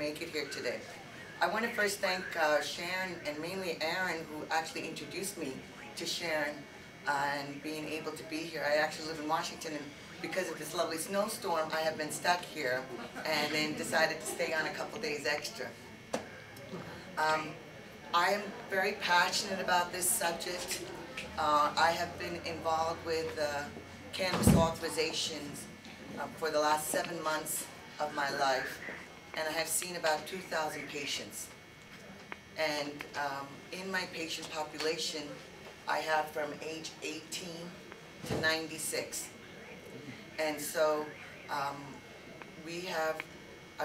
make it here today. I want to first thank Sharon and mainly Aaron, who actually introduced me to Sharon and being able to be here. I actually live in Washington, and because of this lovely snowstorm, I have been stuck here and then decided to stay on a couple days extra. I am very passionate about this subject. I have been involved with cannabis authorizations for the last 7 months of my life, and I have seen about 2,000 patients. And in my patient population, I have from age 18 to 96. And so I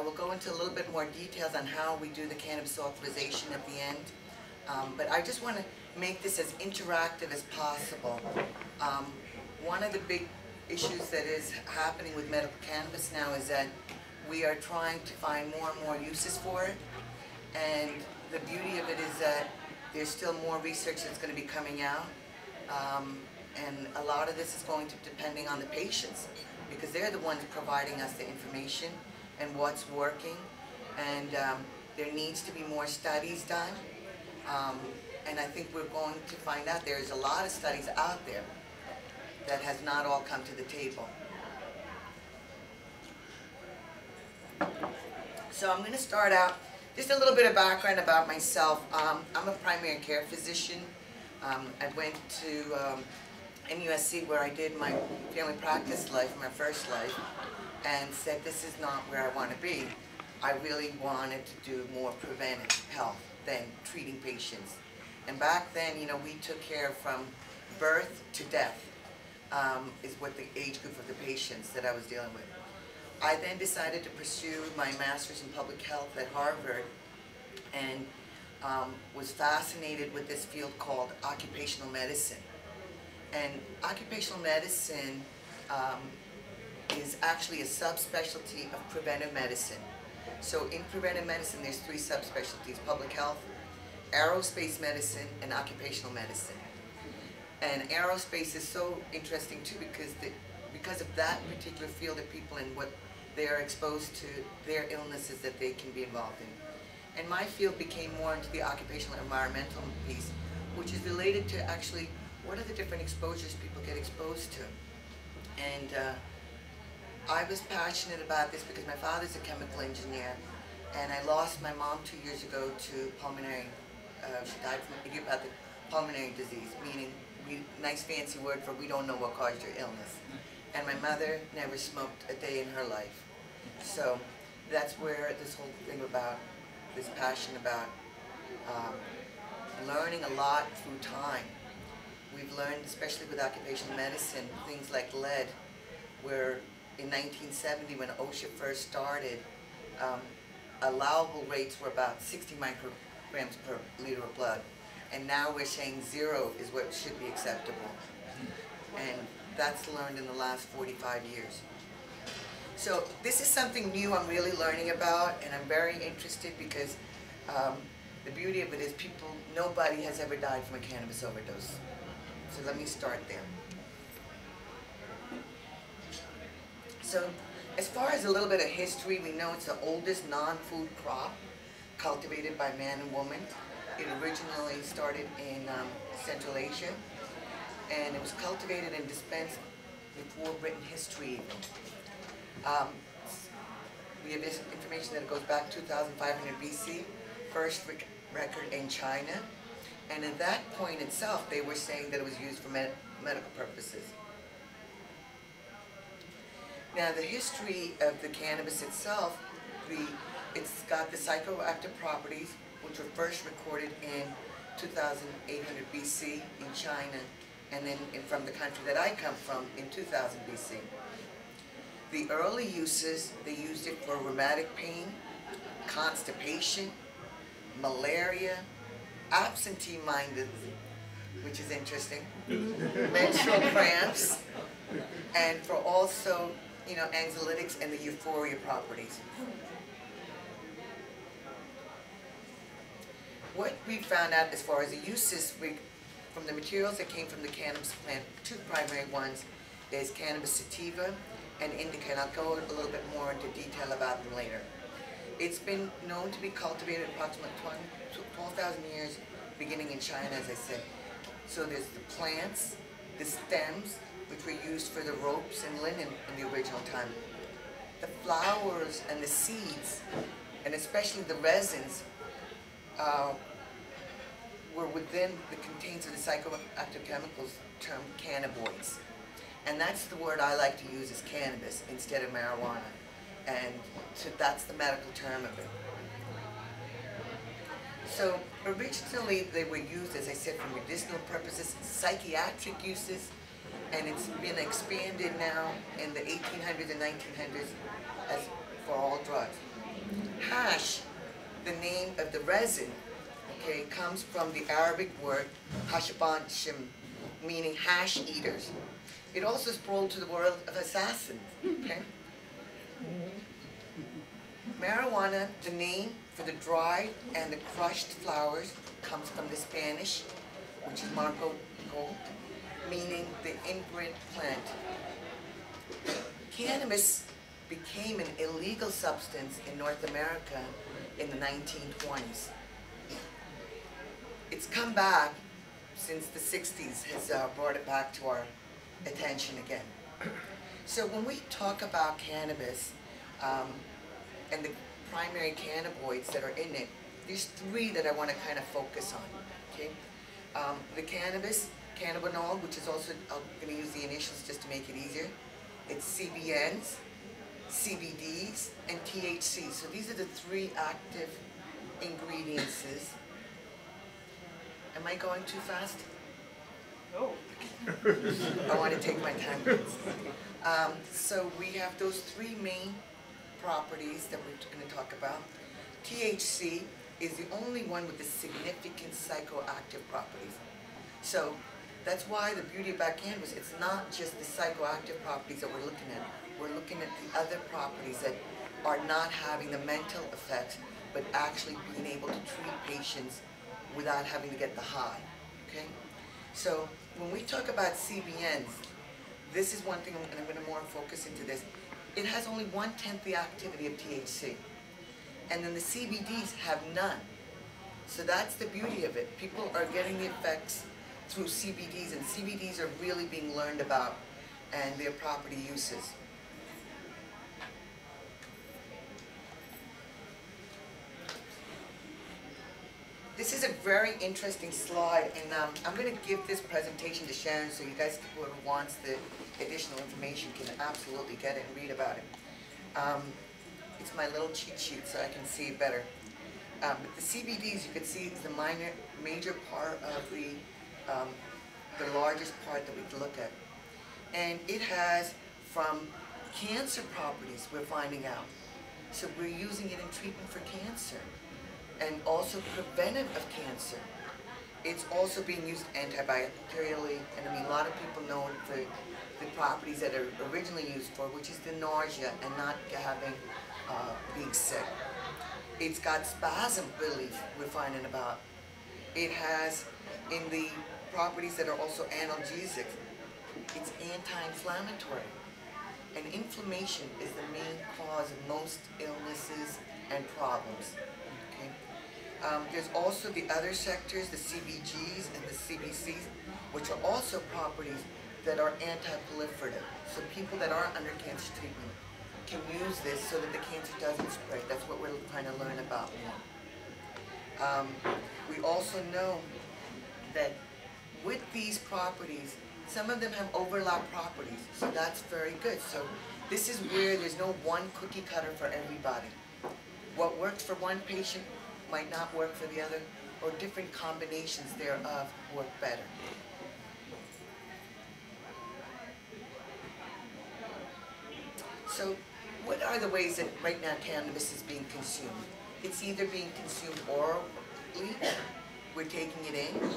will go into a little bit more details on how we do the cannabis authorization at the end. But I just want to make this as interactive as possible. One of the big issues that is happening with medical cannabis now is that we are trying to find more and more uses for it. And the beauty of it is that there's still more research that's going to be coming out. And a lot of this is going to depending on the patients, because they're the ones providing us the information and what's working. And there needs to be more studies done. And I think we're going to find out there's a lot of studies out there that has not all come to the table. So I'm going to start out, just a little bit of background about myself. I'm a primary care physician. I went to MUSC where I did my family practice life, my first life, and said this is not where I want to be. I really wanted to do more preventive health than treating patients. And back then, you know, we took care from birth to death is what the age group of the patients that I was dealing with. I then decided to pursue my master's in public health at Harvard and was fascinated with this field called occupational medicine. And occupational medicine is actually a subspecialty of preventive medicine. So in preventive medicine, there's 3 subspecialties: public health, aerospace medicine, and occupational medicine. And aerospace is so interesting too because of that particular field of people and what they're exposed to, their illnesses that they can be involved in. And my field became more into the occupational environmental piece, which is related to actually what are the different exposures people get exposed to. And I was passionate about this because my father's a chemical engineer, and I lost my mom 2 years ago to pulmonary, she died from idiopathic pulmonary disease, meaning, nice fancy word for we don't know what caused your illness. And my mother never smoked a day in her life. So that's where this whole thing about, this passion about learning a lot through time. We've learned, especially with occupational medicine, things like lead, where in 1970 when OSHA first started, allowable rates were about 60 micrograms per liter of blood. And now we're saying 0 is what should be acceptable. And that's learned in the last 45 years. So this is something new I'm really learning about, and I'm very interested because the beauty of it is nobody has ever died from a cannabis overdose. So let me start there. So as far as a little bit of history, we know it's the oldest non-food crop cultivated by man and woman. It originally started in Central Asia, and it was cultivated and dispensed before written history even. We have this information that it goes back 2,500 BC, first record in China, and at that point itself they were saying that it was used for medical purposes. Now the history of the cannabis itself, it's got the psychoactive properties, which were first recorded in 2800 BC in China, and then from the country that I come from in 2000 BC. The early uses, they used it for rheumatic pain, constipation, malaria, absentee-minded, which is interesting, menstrual cramps, and for also, you know, anxiolytics and the euphoria properties. What we found out as far as the uses from the materials that came from the cannabis plant, 2 primary ones is cannabis sativa and indica, and I'll go a little bit more into detail about them later. It's been known to be cultivated approximately 12,000 years, beginning in China, as I said. So there's the plants, the stems, which were used for the ropes and linen in the original time. The flowers and the seeds, and especially the resins, were within the contains of the psychoactive chemicals termed cannabinoids. And that's the word I like to use, is cannabis instead of marijuana. And so that's the medical term of it. So originally they were used, as I said, for medicinal purposes, psychiatric uses, and it's been expanded now in the 1800s and 1900s as for all drugs. Hash, the name of the resin, okay, comes from the Arabic word hashabanshim, meaning hash eaters. It also sprawled to the world of assassins, okay? Marijuana, the name for the dried and the crushed flowers, comes from the Spanish, which is Marco, meaning the imprint plant. Cannabis became an illegal substance in North America in the 1920s. It's come back since the 60s, has brought it back to our attention again. So when we talk about cannabis and the primary cannabinoids that are in it, there's three that I want to kind of focus on. Okay, the cannabinol, which is also, I'm going to use the initials just to make it easier. It's CBNs, CBDs, and THC. So these are the three active ingredients. Am I going too fast? No. I want to take my time. So we have those three main properties that we're going to talk about. THC is the only one with the significant psychoactive properties. So that's why the beauty about cannabis, it's not just the psychoactive properties that we're looking at. We're looking at the other properties that are not having the mental effects, but actually being able to treat patients without having to get the high, okay? So when we talk about CBNs, this is one thing, and I'm going to more focus into this. It has only 1/10 the activity of THC. And then the CBDs have none. So that's the beauty of it. People are getting the effects through CBDs, and CBDs are really being learned about and their property uses. This is a very interesting slide, and I'm going to give this presentation to Sharon so you guys, whoever wants the additional information, can absolutely get it and read about it. It's my little cheat sheet so I can see it better. But the CBDs, you can see, is the major part of the largest part that we can look at. And it has from cancer properties, we're finding out. So we're using it in treatment for cancer, and also preventive of cancer. It's also being used antibacterially, and I mean, a lot of people know it for the properties that are originally used for, which is the nausea and not having, being sick. It's got spasm relief, we're finding about. It has in the properties that are also analgesic, it's anti-inflammatory. And inflammation is the main cause of most illnesses and problems. Okay? There's also the other sectors, the CBGs and the CBCs, which are also properties that are anti-proliferative. So people that are under cancer treatment can use this so that the cancer doesn't spread. That's what we're trying to learn about more. We also know that with these properties, some of them have overlap properties, so that's very good. So this is where there's no one cookie cutter for everybody. What works for one patient might not work for the other, or different combinations thereof work better. So what are the ways that right now cannabis is being consumed? It's either being consumed orally, we're taking it in,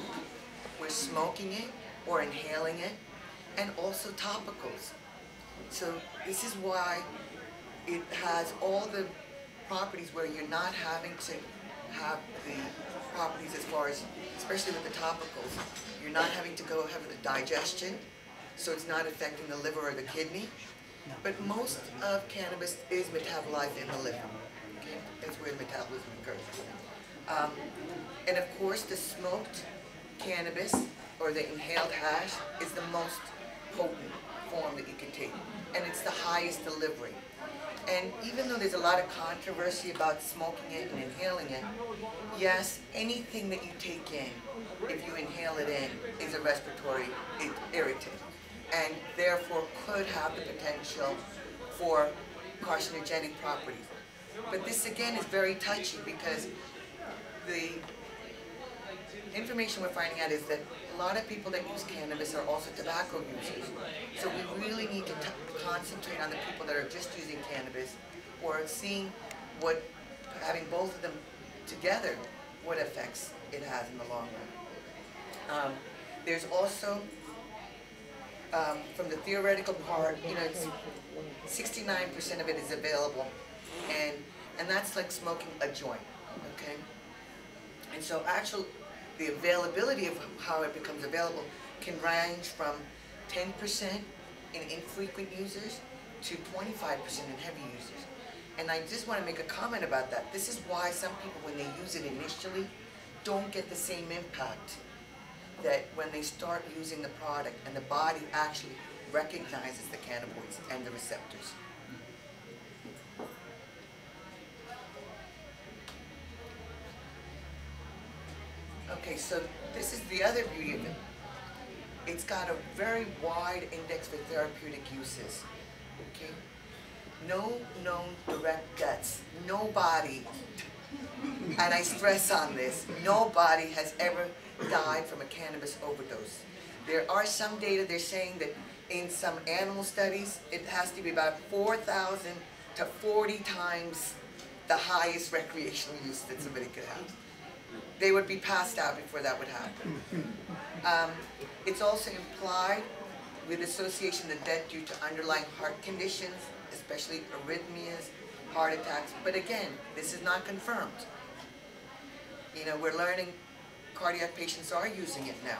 we're smoking it or inhaling it, and also topicals. So this is why it has all the properties where you're not having to have the properties as far as, especially with the topicals, you're not having to go have the digestion, so it's not affecting the liver or the kidney. But most of cannabis is metabolized in the liver. Okay? Okay, that's where the metabolism occurs. And of course, the smoked cannabis or the inhaled hash is the most potent form that you can take, and it's the highest delivery. And even though there's a lot of controversy about smoking it and inhaling it, yes, anything that you take in, if you inhale it in, is a respiratory irritant, and therefore could have the potential for carcinogenic properties. But this again is very touchy because the information we're finding out is that a lot of people that use cannabis are also tobacco users. So we really need to concentrate on the people that are just using cannabis or seeing what, having both of them together, what effects it has in the long run. There's also, from the theoretical part, you know, it's 69% of it is available, and that's like smoking a joint, okay? And so actually, the availability of how it becomes available can range from 10% in infrequent users to 25% in heavy users. And I just want to make a comment about that. This is why some people, when they use it initially, don't get the same impact that when they start using the product and the body actually recognizes the cannabinoids and the receptors. Okay, so this is the other beauty of it. It's got a very wide index for therapeutic uses. Okay? No known direct deaths. Nobody, and I stress on this, nobody has ever died from a cannabis overdose. There are some data, they're saying that in some animal studies, it has to be about 4,000 to 40 times the highest recreational use that somebody could have. They would be passed out before that would happen. It's also implied with association of death due to underlying heart conditions, especially arrhythmias, heart attacks. But again, this is not confirmed. You know, we're learning cardiac patients are using it now.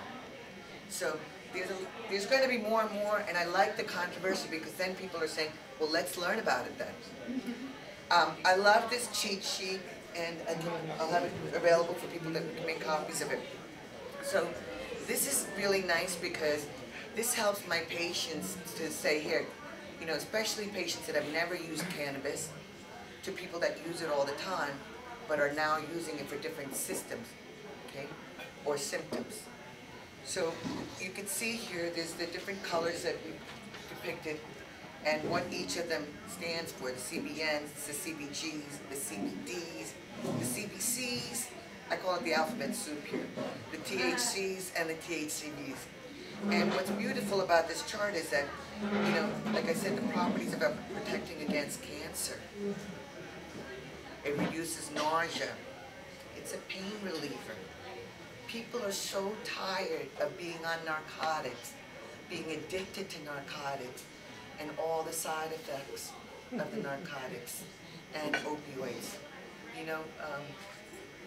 So there's going to be more and more, and I like the controversy because then people are saying, well, let's learn about it then. I love this cheat sheet, and I'll have it available for people that can make copies of it. So this is really nice because this helps my patients to say here, you know, especially patients that have never used cannabis, to people that use it all the time, but are now using it for different systems, okay, or symptoms. So you can see here, there's the different colors that we depicted and what each of them stands for, the CBNs, the CBGs, the CBDs, the CBCs, I call it the alphabet soup here, the THCs and the THCVs. And what's beautiful about this chart is that, you know, like I said, the properties about protecting against cancer. It reduces nausea. It's a pain reliever. People are so tired of being on narcotics, being addicted to narcotics, and all the side effects of the narcotics and opioids. You know,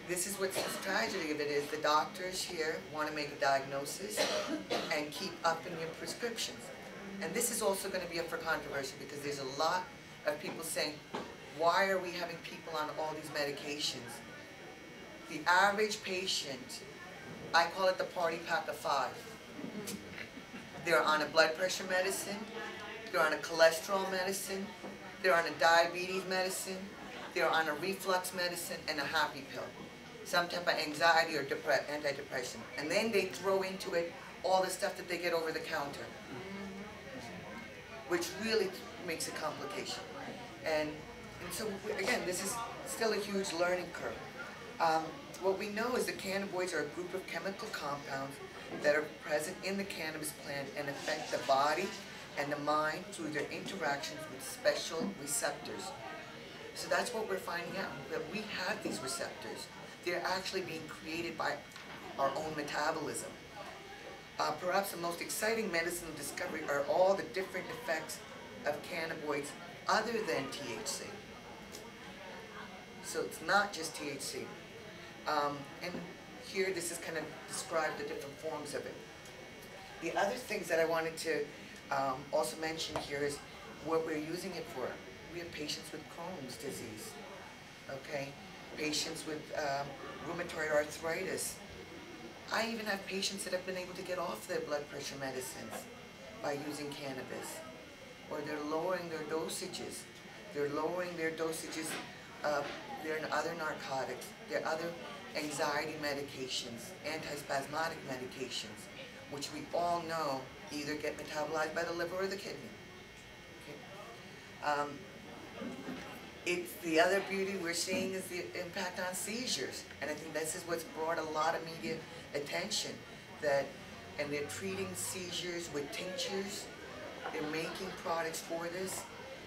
this is what's the tragedy of it is the doctors here want to make a diagnosis and keep upping your prescriptions. And this is also going to be up for controversy because there's a lot of people saying, why are we having people on all these medications? The average patient, I call it the party pack of 5. They're on a blood pressure medicine, they're on a cholesterol medicine, they're on a diabetes medicine, they're on a reflux medicine, and a happy pill. Some type of anxiety or antidepressant. And then they throw into it all the stuff that they get over the counter, which really makes a complication. And so, again, this is still a huge learning curve. What we know is that cannabinoids are a group of chemical compounds that are present in the cannabis plant and affect the body and the mind through their interactions with special receptors. So that's what we're finding out, that we have these receptors. They're actually being created by our own metabolism. Perhaps the most exciting medicinal discovery are all the different effects of cannabinoids other than THC. So it's not just THC. And here this is kind of described the different forms of it. The other things that I wanted to also mention here is what we're using it for. We have patients with Crohn's disease. okay? Patients with rheumatoid arthritis. I even have patients that have been able to get off their blood pressure medicines by using cannabis. Or they're lowering their dosages. They're lowering their dosages of their other narcotics, their other anxiety medications, antispasmodic medications, which we all know either get metabolized by the liver or the kidney. Okay? It's the other beauty we're seeing is the impact on seizures, and I think this is what's brought a lot of media attention, and they're treating seizures with tinctures. They're making products for this,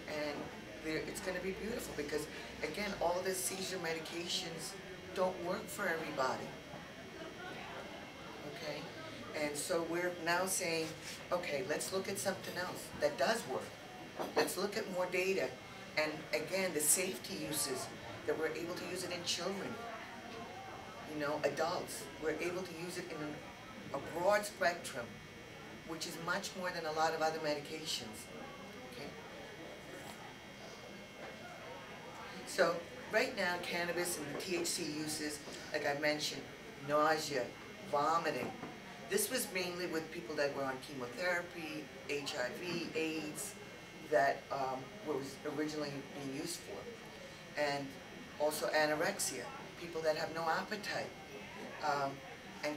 and it's going to be beautiful because, again, all the seizure medications don't work for everybody. Okay? And so we're now saying, okay, let's look at something else that does work. Let's look at more data. And again, the safety uses, that we're able to use it in children, you know, adults. We're able to use it in a broad spectrum, which is much more than a lot of other medications. Okay? So right now, cannabis and the THC uses, like I mentioned, nausea, vomiting. This was mainly with people that were on chemotherapy, HIV, AIDS, that was originally being used for. And also anorexia, people that have no appetite. And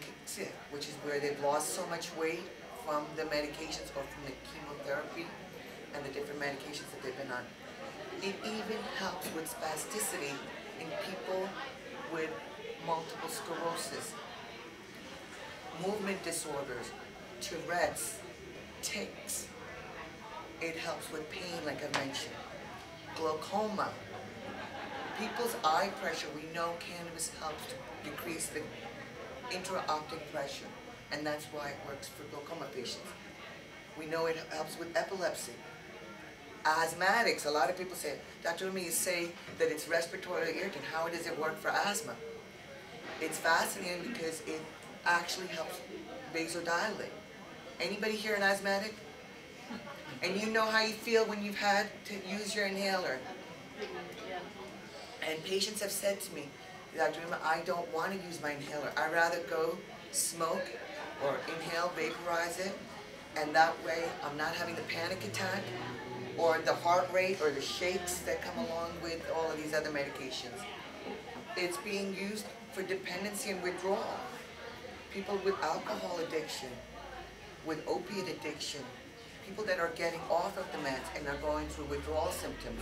which is where they've lost so much weight from the medications or from the chemotherapy and the different medications that they've been on. It even helps with spasticity in people with multiple sclerosis, movement disorders, Tourette's, tics. It helps with pain, like I mentioned, glaucoma. People's eye pressure, we know cannabis helps to decrease the intraoptic pressure, and that's why it works for glaucoma patients. We know it helps with epilepsy. Asthmatics, a lot of people say, Dr. Umi, you say that it's respiratory irritant. How does it work for asthma? It's fascinating because it actually helps vasodilate. Anybody here an asthmatic? And you know how you feel when you've had to use your inhaler. And patients have said to me, Dr. Umi, I don't want to use my inhaler. I'd rather go smoke or inhale, vaporize it, and that way I'm not having the panic attack or the heart rate or the shakes that come along with all of these other medications. It's being used for dependency and withdrawal. People with alcohol addiction, with opiate addiction, people that are getting off of the meds and are going through withdrawal symptoms.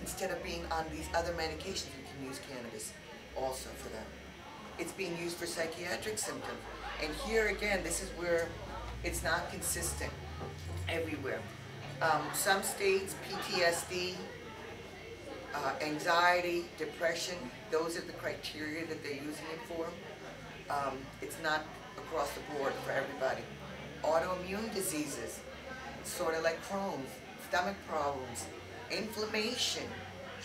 Instead of being on these other medications, we can use cannabis also for them. It's being used for psychiatric symptoms. And here again, this is where it's not consistent everywhere. Some states, PTSD, anxiety, depression, those are the criteria that they're using it for. It's not across the board for everybody. Autoimmune diseases, sort of like Crohn's, stomach problems, inflammation,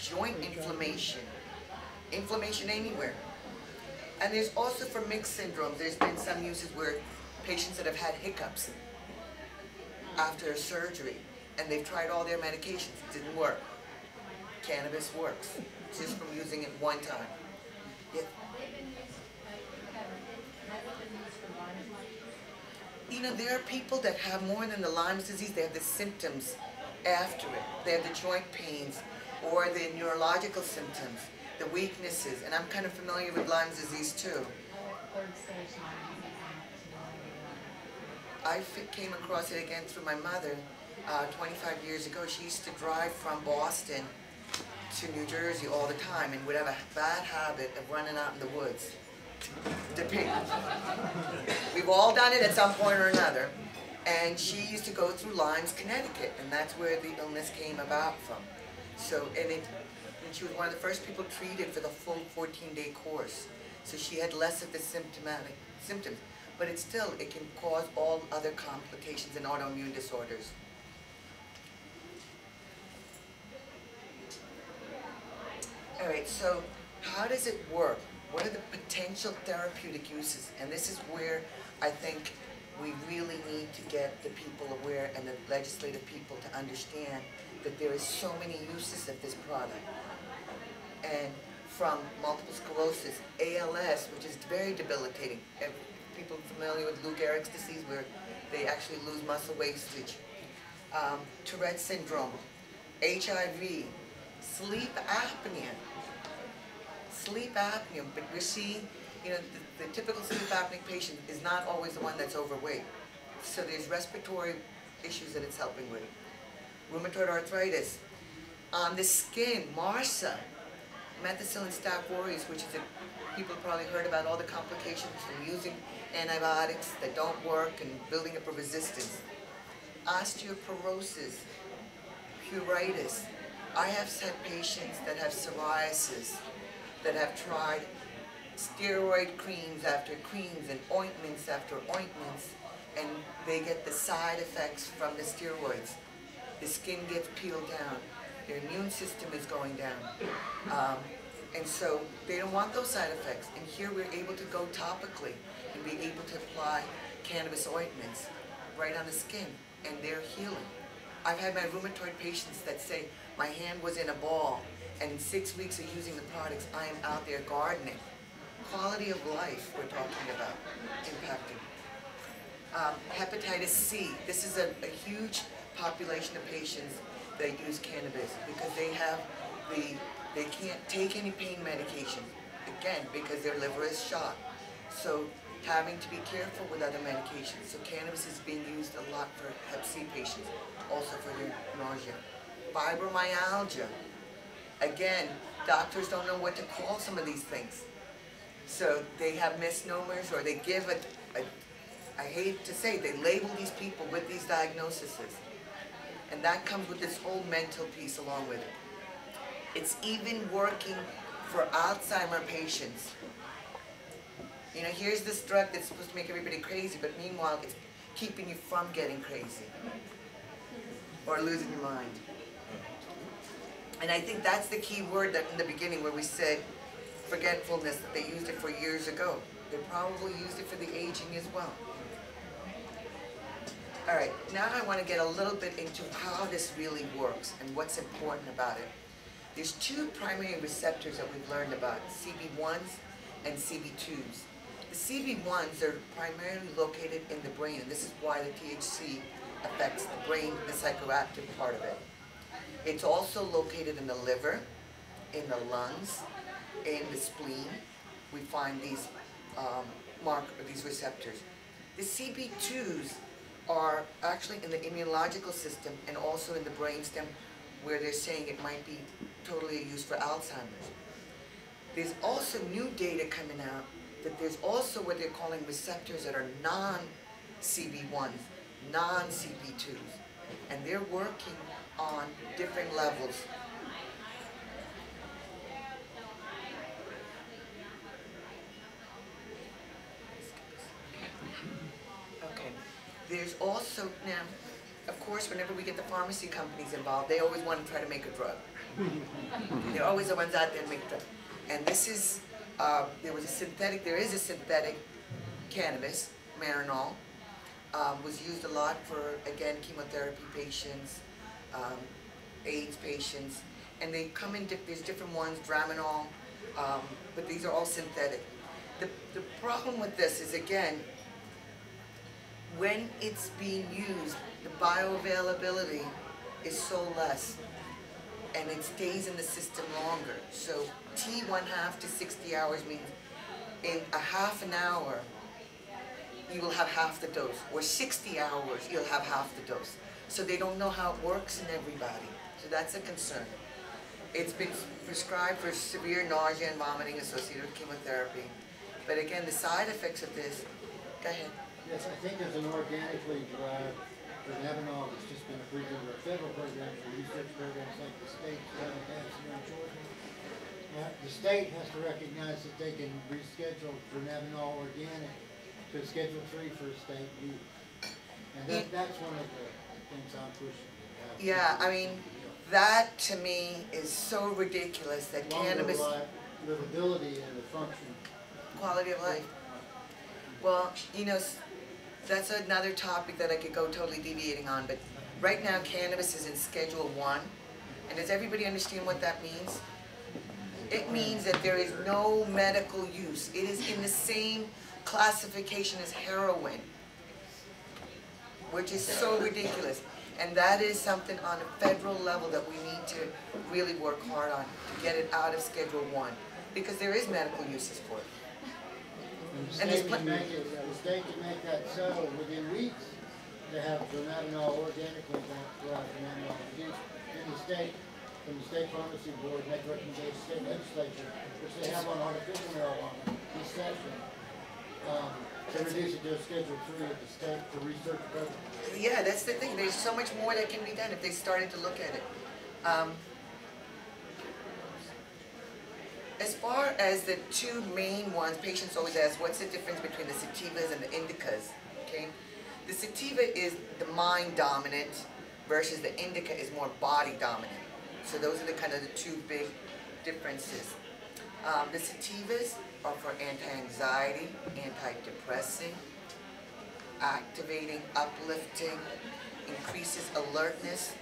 joint inflammation, inflammation anywhere. And there's also for mixed syndromes, there's been some uses where patients that have had hiccups after a surgery, and they've tried all their medications, it didn't work. Cannabis works, just from using it one time. Yeah. You know, there are people that have more than the Lyme's disease, they have the symptoms after it. They have the joint pains or the neurological symptoms, the weaknesses, and I'm kind of familiar with Lyme's disease too. I came across it again through my mother 25 years ago. She used to drive from Boston to New Jersey all the time and would have a bad habit of running out in the woods to pick. We've all done it at some point or another. And she used to go through Lyme's, Connecticut, and that's where the illness came about from. So, and she was one of the first people treated for the full 14-day course. So she had less of the symptoms. But it can cause all other complications and autoimmune disorders. All right, so how does it work? What are the potential therapeutic uses? And this is where I think we really need to get the people aware and the legislative people to understand that there is so many uses of this product. And from multiple sclerosis, ALS, which is very debilitating. People familiar with Lou Gehrig's disease, where they actually lose muscle wastage. Tourette's syndrome, HIV, sleep apnea. Sleep apnea, but we're seeing, the typical sleep apnea patient is not always the one that's overweight. So there's respiratory issues that it's helping with. Rheumatoid arthritis. On the skin, MRSA, methicillin staph aureus, which is people have probably heard about all the complications from using antibiotics that don't work and building up a resistance. Osteoporosis, pruritus. I have had patients that have psoriasis, that have tried steroid creams after creams and ointments after ointments, and they get the side effects from the steroids. The skin gets peeled down, their immune system is going down, and so they don't want those side effects. And here we're able to go topically and be able to apply cannabis ointments right on the skin, and they're healing. I've had my rheumatoid patients that say, my hand was in a ball, and in 6 weeks of using the products, I am out there gardening. Quality of life we're talking about, impacting. Hepatitis C. This is a huge population of patients that use cannabis because they can't take any pain medication, again, because their liver is shot. So having to be careful with other medications. So cannabis is being used a lot for Hep C patients, also for their nausea. Fibromyalgia. Again, doctors don't know what to call some of these things. So they have misnomers, or they give I hate to say, they label these people with these diagnoses. And that comes with this whole mental piece along with it. It's even working for Alzheimer patients. Here's this drug that's supposed to make everybody crazy, but meanwhile it's keeping you from getting crazy or losing your mind. And I think that's the key word that in the beginning where we said forgetfulness, that they used it for years ago. They probably used it for the aging as well. All right, now I want to get a little bit into how this really works and what's important about it. There's two primary receptors that we've learned about, CB1s and CB2s. The CB1s are primarily located in the brain, and this is why the THC affects the brain, the psychoactive part of it. It's also located in the liver, in the lungs, in the spleen. We find these these receptors. The CB2s are actually in the immunological system and also in the brainstem, where they're saying it might be totally used for Alzheimer's. There's also new data coming out that there's also what they're calling receptors that are non-CB1s, non-CB2s, and they're working on different levels. Okay, there's also now, of course, whenever we get the pharmacy companies involved, they always want to try to make a drug. They're always the ones out there to make a drug. And this is, there is a synthetic cannabis, Manuel, was used a lot for, again, chemotherapy patients, AIDS patients, and they come in, there's different ones, Draminol, but these are all synthetic. The problem with this is, again, when it's being used, the bioavailability is so less, and it stays in the system longer. So T1/2 to 60 hours means in a half an hour, you will have half the dose, or 60 hours, you'll have half the dose. So they don't know how it works in everybody. So that's a concern. It's been prescribed for severe nausea and vomiting associated with chemotherapy. But again, the side effects of this, go ahead. Yes, I think there's an organically derived Dhanabalan that's just been approved under a federal program for research programs like the state haven't had here in Georgia. The state has to recognize that they can reschedule Dhanabalan organic to Schedule 3 for state use. And that's one of the things I'm pushing. Yeah, I mean, that to me is so ridiculous that cannabis... livability and the function. Quality of life. Well, that's another topic that I could go totally deviating on, but right now cannabis is in Schedule 1, and does everybody understand what that means? It means that there is no medical use. It is in the same classification as heroin, which is so ridiculous. And that is something on a federal level that we need to really work hard on to get it out of Schedule 1, because there is medical uses for it. And the state can make that so within weeks to have dronabinol organically derived dronabinol produced in the state, from the state pharmacy board, make recommendations to state legislature, which they have on artificial marijuana this session, to reduce it to a Schedule 3 at the state for research purposes. Yeah, that's the thing. There's so much more that can be done if they started to look at it. As far as the two main ones, patients always ask, what's the difference between the sativas and the indicas? Okay, the sativa is the mind dominant versus the indica is more body dominant. So those are the kind of the two big differences. The sativas are for anti-anxiety, antidepressing, activating, uplifting, increases alertness,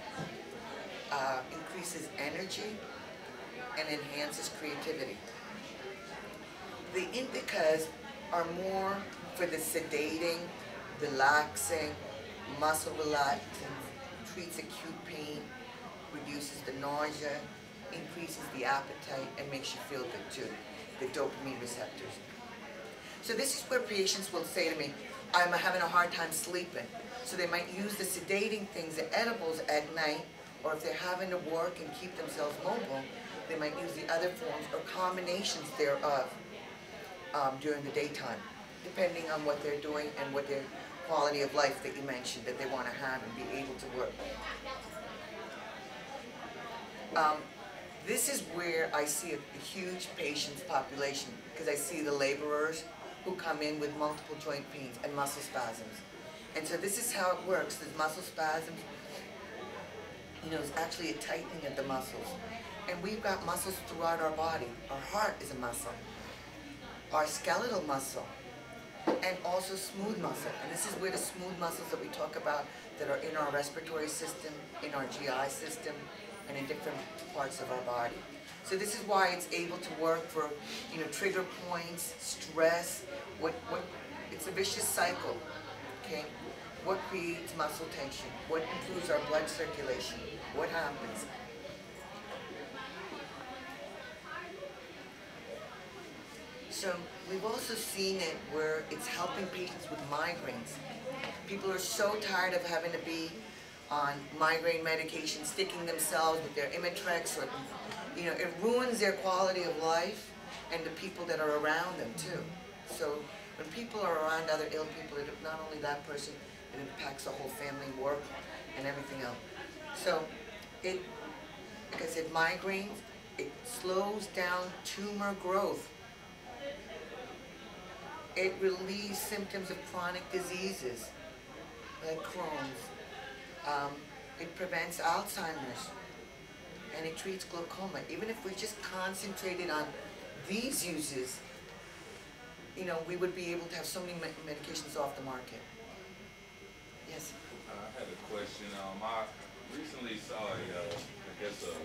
increases energy, and enhances creativity. The indicas are more for the sedating, relaxing, muscle relaxing, treats acute pain, reduces the nausea, increases the appetite, and makes you feel good too, the dopamine receptors. So this is where patients will say to me, I'm having a hard time sleeping. So they might use the sedating things, the edibles at night, or if they're having to work and keep themselves mobile, they might use the other forms or combinations thereof during the daytime, depending on what they're doing and what their quality of life that you mentioned that they want to have and be able to work. This is where I see a huge patients population, because I see the laborers who come in with multiple joint pains and muscle spasms. And so this is how it works. The muscle spasms, you know, it's actually a tightening of the muscles. And we've got muscles throughout our body. Our heart is a muscle. Our skeletal muscle. And also smooth muscle. And this is where the smooth muscles that we talk about that are in our respiratory system, in our GI system, and in different parts of our body. So this is why it's able to work for, you know, trigger points, stress, it's a vicious cycle, okay? What creates muscle tension? What improves our blood circulation? What happens? So we've also seen it where it's helping patients with migraines. People are so tired of having to be on migraine medication, sticking themselves with their Imitrex, or, you know, it ruins their quality of life and the people that are around them too. So when people are around other ill people, it, not only that person, it impacts the whole family, work, and everything else. So it, like I said, migraines, it slows down tumor growth. It relieves symptoms of chronic diseases like Crohn's. It prevents Alzheimer's, and it treats glaucoma. Even if we just concentrated on these uses, you know, we would be able to have so many medications off the market. Yes? I had a question. I recently saw I guess a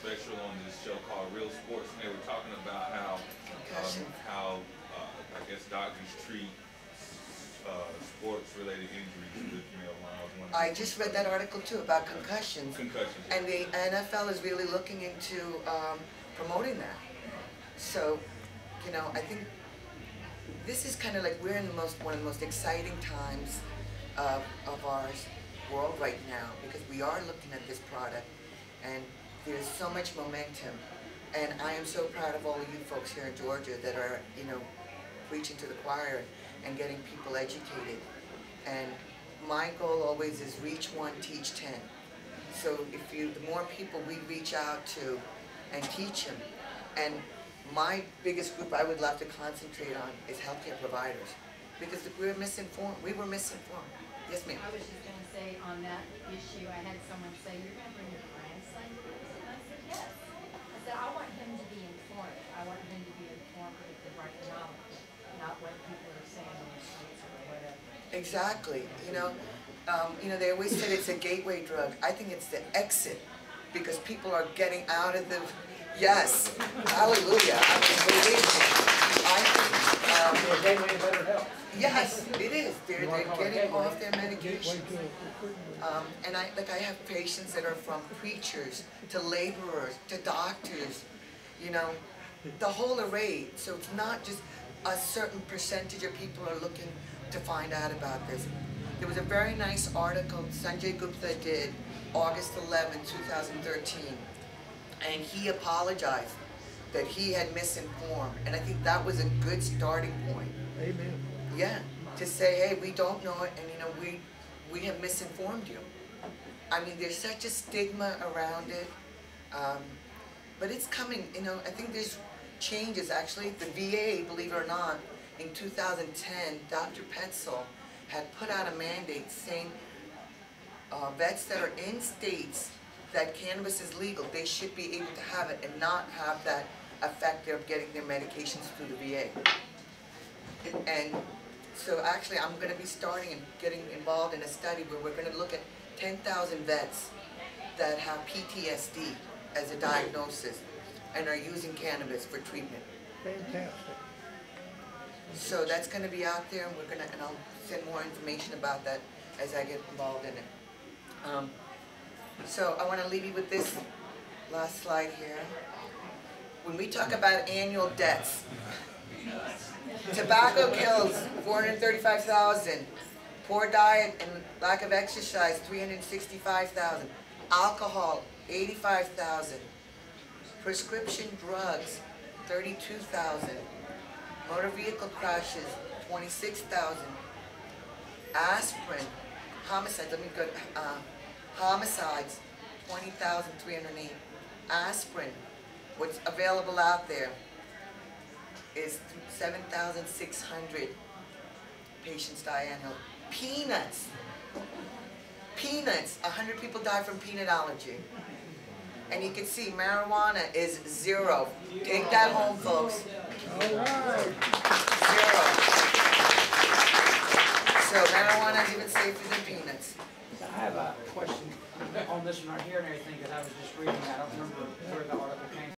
special on this show called Real Sports, and they were talking about how I guess doctors treat sports-related injuries with marijuana. I just read that article too about concussions. Concussions. And the NFL is really looking into promoting that. So, you know, I think this is kind of like we're in the one of the most exciting times of our world right now, because we are looking at this product and there's so much momentum. And I am so proud of all of you folks here in Georgia that are, you know, preaching to the choir and getting people educated. And my goal always is reach one, teach 10. So the more people we reach out to and teach them, and my biggest group I would love to concentrate on is healthcare providers, because we're misinformed. We were misinformed. Yes, ma'am. I was just going to say on that issue, I had someone say, "You're going to bring your grandson to this?" And I said, "Yes." I said, "I want him to be informed. I want him to be informed with the right knowledge, not what people are saying on the streets or whatever." Exactly. You know, they always said it's a gateway drug. I think it's the exit, because people are getting out of the Yes, hallelujah. I mean, believe me, I think, They way better help. yes, it is. They're getting off their medication. And I have patients that are from preachers to laborers to doctors, you know, the whole array. So it's not just a certain percentage of people are looking to find out about this. There was a very nice article Sanjay Gupta did August 11, 2013, and he apologized that he had misinformed. And I think that was a good starting point. Amen. Yeah, to say, hey, we don't know it, and you know, we have misinformed you. I mean, there's such a stigma around it, but it's coming, you know, I think there's changes actually. The VA, believe it or not, in 2010, Dr. Petzel had put out a mandate saying vets that are in states that cannabis is legal, they should be able to have it and not have that affect their getting their medications through the VA. And so actually I'm going to be starting and getting involved in a study where we're going to look at 10,000 vets that have PTSD as a diagnosis and are using cannabis for treatment. Fantastic. So that's going to be out there, and and I'll send more information about that as I get involved in it. So I want to leave you with this last slide here. When we talk about annual deaths, tobacco kills 435,000. Poor diet and lack of exercise, 365,000. Alcohol, 85,000. Prescription drugs, 32,000. Motor vehicle crashes, 26,000. Aspirin, homicides, homicides, 20,308. Aspirin, what's available out there is 7,600 patients die annually. Peanuts, 100 people die from peanut allergy. And you can see marijuana is 0. Take that home, folks. All right. 0. So marijuana is even safer than peanuts. I have a question on this one right here and everything, because I was just reading, I don't remember where the article came